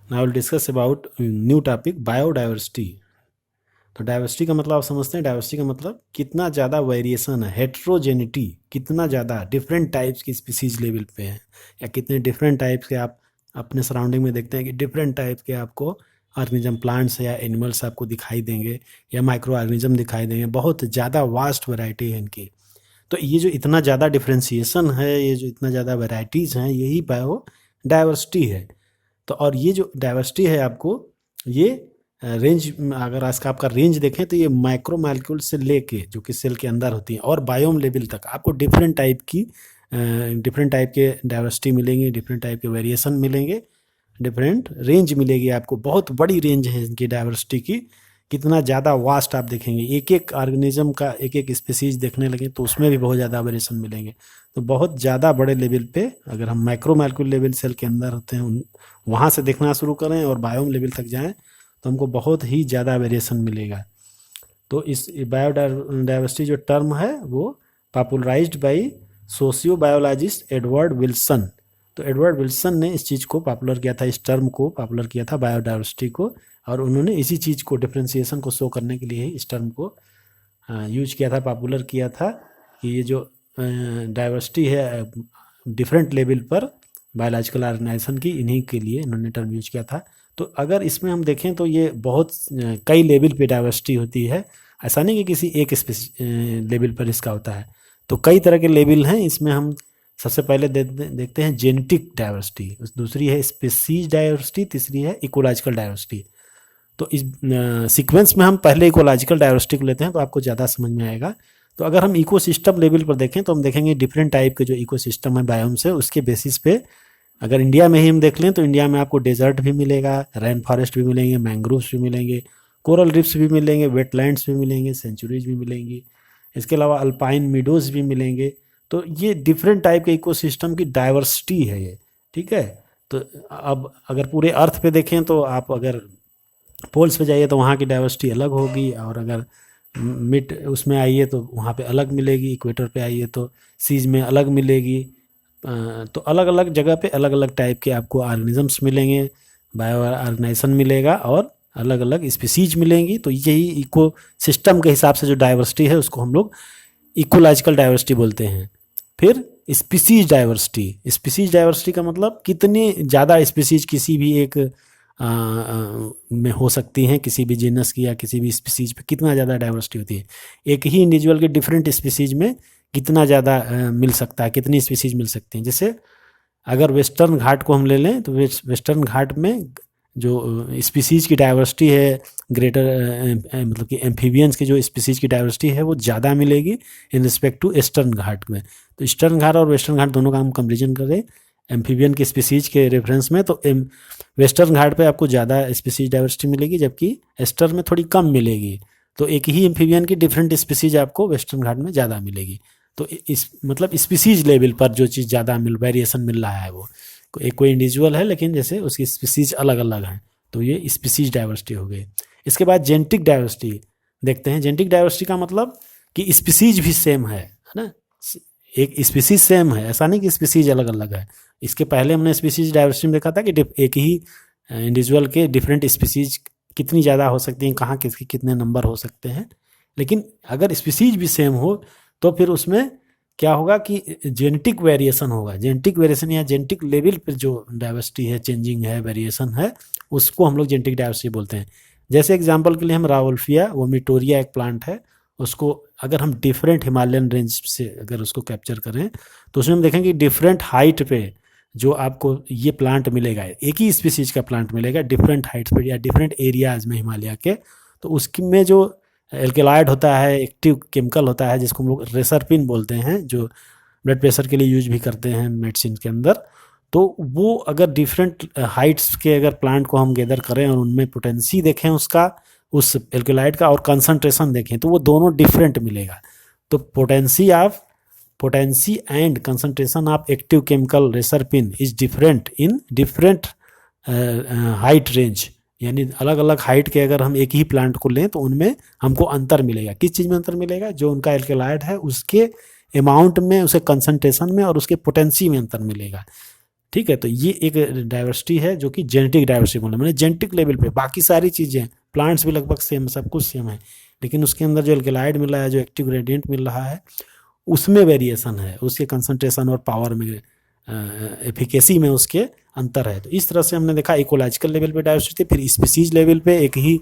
Now will discuss about new topic biodiversity. तो diversity का मतलब आप समझते हैं, डाइवर्सिटी का मतलब कितना ज़्यादा वेरिएशन है, हेट्रोजेनिटी कितना ज़्यादा डिफरेंट टाइप्स की स्पीसीज लेवल पे है, या कितने डिफरेंट टाइप्स के आप अपने सराउंडिंग में देखते हैं कि डिफरेंट टाइप के आपको ऑर्गेनिज्म, प्लांट्स या एनिमल्स आपको दिखाई देंगे, या माइक्रो ऑर्गेनिज्म दिखाई देंगे। बहुत ज़्यादा वास्ट वैरायटी है इनकी। तो ये जो इतना ज़्यादा डिफ्रेंसिएशन है, ये जो इतना ज़्यादा वैरायटीज़ हैं, यही बायो डाइवर्सिटी है। तो और ये जो डाइवर्सिटी है आपको, ये रेंज, अगर इसका आपका रेंज देखें तो ये माइक्रो मॉलिक्यूल से लेके जो कि सेल के अंदर होती है और बायोम लेवल तक आपको डिफरेंट टाइप की, डिफरेंट टाइप के डाइवर्सिटी मिलेंगे, डिफरेंट टाइप के वेरिएशन मिलेंगे, डिफरेंट रेंज मिलेगी आपको। बहुत बड़ी रेंज है इनकी डाइवर्सिटी की। कितना ज़्यादा वास्ट आप देखेंगे, एक एक ऑर्गेनिज्म का एक एक स्पीसीज देखने लगे तो उसमें भी बहुत ज़्यादा वेरिएशन मिलेंगे। तो बहुत ज़्यादा बड़े लेवल पे, अगर हम माइक्रो मॉलिक्यूल लेवल सेल के अंदर होते हैं वहाँ से देखना शुरू करें और बायोम लेवल तक जाएं तो हमको बहुत ही ज़्यादा वेरिएशन मिलेगा। तो इस बायोडाइवर्सिटी जो टर्म है वो popularised by socio biologist Edward Wilson. तो एडवर्ड विल्सन ने इस चीज़ को पॉपुलर किया था, इस टर्म को पॉपुलर किया था बायोडाइवर्सिटी को, और उन्होंने इसी चीज़ को, डिफ्रेंसिएशन को शो करने के लिए ही इस टर्म को यूज किया था, पॉपुलर किया था कि ये जो डाइवर्सिटी है डिफरेंट लेवल पर बायोलॉजिकल ऑर्गेनाइजेशन की, इन्हीं के लिए इन्होंने टर्म यूज किया था। तो अगर इसमें हम देखें तो ये बहुत कई लेवल पे डाइवर्सिटी होती है, ऐसा नहीं कि किसी एक लेवल पर इसका होता है। तो कई तरह के लेवल हैं इसमें। हम सबसे पहले देखते हैं जेनेटिक डाइवर्सिटी, दूसरी है स्पीसीज डाइवर्सिटी, तीसरी है इकोलॉजिकल डाइवर्सिटी। तो इस सीक्वेंस में हम पहले इकोलॉजिकल डाइवर्सिटी को लेते हैं तो आपको ज़्यादा समझ में आएगा। तो अगर हम इकोसिस्टम लेवल पर देखें तो हम देखेंगे डिफरेंट टाइप के जो इकोसिस्टम है बायोम्स है, उसके बेसिस पे अगर इंडिया में ही हम देख लें तो इंडिया में आपको डेजर्ट भी मिलेगा, रेन फॉरेस्ट भी मिलेंगे, मैंग्रोव्स भी मिलेंगे, कोरल रिफ्स भी मिलेंगे, वेटलैंड्स भी मिलेंगे, सेंचुरीज भी मिलेंगी, इसके अलावा अल्पाइन मीडोज भी मिलेंगे। तो ये डिफरेंट टाइप के इकोसिस्टम की डाइवर्सिटी है ये, ठीक है। तो अब अगर पूरे अर्थ पे देखें तो आप अगर पोल्स पे जाइए तो वहाँ की डाइवर्सिटी अलग होगी, और अगर मिड उसमें आइए तो वहाँ पे अलग मिलेगी, इक्वेटर पे आइए तो सीज में अलग मिलेगी। तो अलग अलग जगह पे अलग अलग टाइप के आपको ऑर्गेनिजम्स मिलेंगे, बायो ऑर्गेनाइजेशन मिलेगा और अलग अलग स्पीसीज मिलेंगी। तो यही इको सिस्टम के हिसाब से जो डाइवर्सिटी है उसको हम लोग इकोलॉजिकल डाइवर्सिटी बोलते हैं। फिर स्पीसीज डाइवर्सिटी, स्पीसीज डाइवर्सिटी का मतलब कितनी ज़्यादा स्पीसीज किसी भी एक में हो सकती हैं, किसी भी जीनस की या किसी भी स्पीसीज पे कितना ज़्यादा डाइवर्सिटी होती है। एक ही इंडिविजुअल के डिफरेंट स्पीसीज में कितना ज़्यादा मिल सकता है, कितनी स्पीसीज मिल सकती हैं। जैसे अगर वेस्टर्न घाट को हम ले लें तो वेस्टर्न घाट में जो स्पीसीज की डाइवर्सिटी है ग्रेटर, मतलब कि एम्फीबियंस की जो स्पीसीज की डाइवर्सिटी है वो ज़्यादा मिलेगी इन रिस्पेक्ट टू ईस्टर्न घाट में। तो ईस्टर्न घाट और वेस्टर्न घाट दोनों का हम कंपेरिजन करें एम्फीबियन की स्पीसीज के रेफरेंस में तो वेस्टर्न घाट पे आपको ज़्यादा स्पीसीज डाइवर्सिटी मिलेगी, जबकि ईस्टर्न में थोड़ी कम मिलेगी। तो एक ही एम्फीबियन की डिफरेंट स्पीसीज आपको वेस्टर्न घाट में ज़्यादा मिलेगी। तो इस मतलब स्पीसीज लेवल पर जो चीज़ ज़्यादा वेरिएशन मिल रहा है वो एक कोई इंडिविजुअल है लेकिन जैसे उसकी स्पीसीज अलग अलग हैं, तो ये स्पीसीज डाइवर्सिटी हो गई। इसके बाद जेनेटिक डाइवर्सिटी देखते हैं। जेनेटिक डाइवर्सिटी का मतलब कि स्पीसीज भी सेम है ना, एक स्पीसीज सेम है, ऐसा नहीं कि स्पीसीज अलग अलग है। इसके पहले हमने स्पीसीज डाइवर्सिटी में देखा था कि एक ही इंडिविजुअल के डिफरेंट स्पीसीज कितनी ज़्यादा हो सकती हैं, कहाँ किसके कितने नंबर हो सकते हैं। लेकिन अगर स्पीसीज भी सेम हो तो फिर उसमें क्या होगा कि जेनेटिक वेरिएशन होगा। जेनेटिक वेरिएशन या जेनेटिक लेवल पर जो डाइवर्सिटी है, चेंजिंग है, वेरिएशन है, उसको हम लोग जेनेटिक डाइवर्सिटी बोलते हैं। जैसे एग्जांपल के लिए हम रावोल्फिया वोमिटोरिया एक प्लांट है, उसको अगर हम डिफरेंट हिमालयन रेंज से अगर उसको कैप्चर करें तो उसमें हम देखेंगे डिफरेंट हाइट पे जो आपको ये प्लांट मिलेगा, एक ही स्पीसीज का प्लांट मिलेगा डिफरेंट हाइट्स पे या डिफरेंट एरियाज में हिमालय के। तो उसकी में जो एल्केलॉइड होता है, एक्टिव केमिकल होता है जिसको हम लोग रेसरपिन बोलते हैं, जो ब्लड प्रेशर के लिए यूज भी करते हैं मेडिसिन के अंदर। तो वो अगर डिफरेंट हाइट्स के अगर प्लांट को हम गैदर करें और उनमें पोटेंसी देखें उसका, उस एल्केलॉइड का, और कंसंट्रेशन देखें तो वो दोनों डिफरेंट मिलेगा। तो potency and concentration of active chemical reserpine is different in different height range, यानी अलग अलग हाइट के अगर हम एक ही प्लांट को लें तो उनमें हमको अंतर मिलेगा। किस चीज़ में अंतर मिलेगा? जो उनका एल्केलॉइड है उसके अमाउंट में, उसके कंसंट्रेशन में और उसके पोटेंसी में अंतर मिलेगा। ठीक है, तो ये एक डाइवर्सिटी है जो कि जेनेटिक डाइवर्सिटी बोले, मैंने जेनेटिक लेवल पे बाकी सारी चीज़ें, प्लांट्स भी लगभग सेम, सब कुछ सेम है, लेकिन उसके अंदर जो एल्केलाइड मिल रहा है, जो एक्टिव ग्रेडियंट मिल रहा है, उसमें वेरिएशन है, उसके कंसंट्रेशन और पावर में, एफिकेसी में उसके अंतर है। तो इस तरह से हमने देखा इकोलॉजिकल लेवल पे डाइवर्सिटी, फिर स्पीसीज लेवल पे एक ही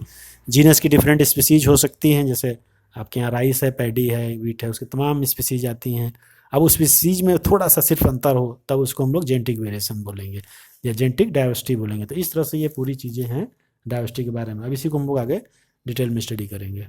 जीनस की डिफरेंट स्पीसीज हो सकती हैं, जैसे आपके यहाँ राइस है, पैडी है, वीट है, उसकी तमाम स्पीसीज आती हैं। अब उस स्पीसीज में थोड़ा सा सिर्फ अंतर हो तब उसको हम लोग जेनेटिक वेरिएशन बोलेंगे या जेनेटिक डाइवर्सिटी बोलेंगे। तो इस तरह से ये पूरी चीज़ें हैं डाइवर्सिटी के बारे में। अब इसी को हम लोग आगे डिटेल में स्टडी करेंगे।